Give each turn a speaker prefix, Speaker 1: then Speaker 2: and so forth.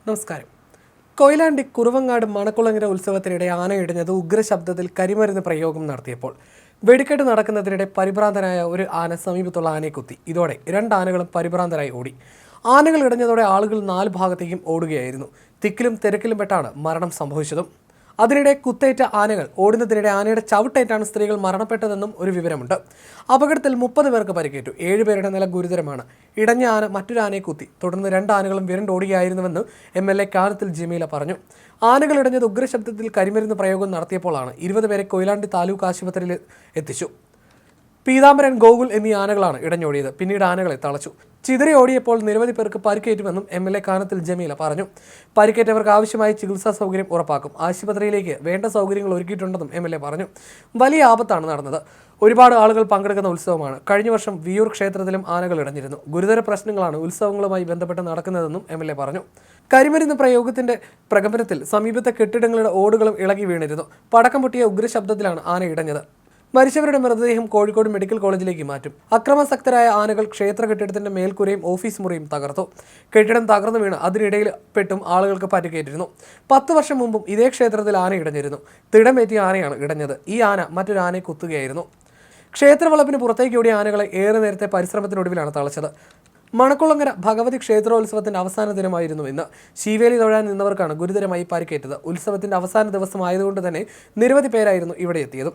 Speaker 1: നമസ്കാരം. കൊയിലാണ്ടി കുറുവങ്ങാട് മണക്കുളങ്ങര ഉത്സവത്തിനിടെ ആനയിടഞ്ഞത് ഉഗ്രശബ്ദത്തിൽ കരിമരുന്ന് പ്രയോഗം നടത്തിയപ്പോൾ വെടിക്കെട്ട് നടക്കുന്നതിനിടെ പരിഭ്രാന്തനായ ഒരു ആന സമീപത്തുള്ള ആനയെ കുത്തി. ഇതോടെ 2 ആനകളും പരിഭ്രാന്തരായി ഓടി. ആനകൾ ഇടഞ്ഞതോടെ ആളുകൾ 4 ഭാഗത്തേക്കും ഓടുകയായിരുന്നു. തിക്കിലും തിരക്കിലും പെട്ടാണ് മരണം സംഭവിച്ചതും. അതിനിടെ കുത്തേറ്റ ആനകൾ ഓടുന്നതിനിടെ ആനയുടെ ചവിട്ടേറ്റാണ് സ്ത്രീകൾ മരണപ്പെട്ടതെന്നും ഒരു വിവരമുണ്ട്. അപകടത്തിൽ 30 പേർക്ക് പരിക്കേറ്റു. 7 പേരുടെ നില ഗുരുതരമാണ്. ഇടഞ്ഞ ആന മറ്റൊരു ആനയെ കുത്തി. തുടർന്ന് 2 ആനകളും വിരണ്ടോടുകയായിരുന്നുവെന്ന് MLA കാനത്തിൽ ജമീല പറഞ്ഞു. ആനകൾ ഇടഞ്ഞത് ഉഗ്രശബ്ദത്തിൽ കരിമരുന്ന് പ്രയോഗം നടത്തിയപ്പോഴാണ്. 20 പേരെ കൊയിലാണ്ടി താലൂക്ക് ആശുപത്രിയിൽ എത്തിച്ചു. പീതാംബരൻ, ഗോകുൽ എന്നീ ആനകളാണ് ഇടഞ്ഞോടിയത്. പിന്നീട് ആനകളെ തളച്ചു. ചിതറി ഓടിയപ്പോൾ നിരവധി പേർക്ക് പരിക്കേറ്റുമെന്നും MLA കാനത്തിൽ ജമീല പറഞ്ഞു. പരിക്കേറ്റവർക്ക് ആവശ്യമായ ചികിത്സാ സൗകര്യം ഉറപ്പാക്കും. ആശുപത്രിയിലേക്ക് വേണ്ട സൗകര്യങ്ങൾ ഒരുക്കിയിട്ടുണ്ടെന്നും MLA പറഞ്ഞു. വലിയ ആപത്താണ് നടന്നത്. ഒരുപാട് ആളുകൾ പങ്കെടുക്കുന്ന ഉത്സവമാണ്. കഴിഞ്ഞ വർഷം വിയൂർ ക്ഷേത്രത്തിലും ആനകൾ ഇടഞ്ഞിരുന്നു. ഗുരുതര പ്രശ്നങ്ങളാണ് ഉത്സവങ്ങളുമായി ബന്ധപ്പെട്ട് നടക്കുന്നതെന്നും MLA പറഞ്ഞു. കരിമരുന്ന് പ്രയോഗത്തിന്റെ പ്രകമ്പനത്തിൽ സമീപത്തെ കെട്ടിടങ്ങളുടെ ഓടുകളും ഇളകി വീണിരുന്നു. പടക്കം പൊട്ടിയ ഉഗ്രശബ്ദത്തിലാണ് ആന ഇടഞ്ഞത്. മരിച്ചവരുടെ മൃതദേഹം കോഴിക്കോട് മെഡിക്കൽ കോളേജിലേക്ക് മാറ്റും. അക്രമാസക്തരായ ആനകൾ ക്ഷേത്ര കെട്ടിടത്തിന്റെ മേൽക്കൂരയും ഓഫീസ് മുറിയും തകർത്തു. കെട്ടിടം തകർന്നു വീണ് അതിനിടയിൽ പെട്ടും ആളുകൾക്ക് പരിക്കേറ്റിരുന്നു. 10 വർഷം മുമ്പും ഇതേ ക്ഷേത്രത്തിൽ ആന ഇടഞ്ഞിരുന്നു. തിടമേറ്റിയ ആനയാണ് ഇടഞ്ഞത്. ഈ ആന മറ്റൊരു ആനയെ കുത്തുകയായിരുന്നു. ക്ഷേത്രവളപ്പിന് പുറത്തേക്ക് ഓടിയ ആനകളെ ഏറെ നേരത്തെ പരിശ്രമത്തിനൊടുവിലാണ് തളച്ചത്. മണക്കുളങ്ങര ഭഗവതി ക്ഷേത്രോത്സവത്തിന്റെ അവസാന ദിനമായിരുന്നു ഇന്ന്. ശീവേലി തൊഴാൻ നിന്നവർക്കാണ് ഗുരുതരമായി പരിക്കേറ്റത്. ഉത്സവത്തിന്റെ അവസാന ദിവസമായതുകൊണ്ട് തന്നെ നിരവധി പേരായിരുന്നു ഇവിടെ എത്തിയത്.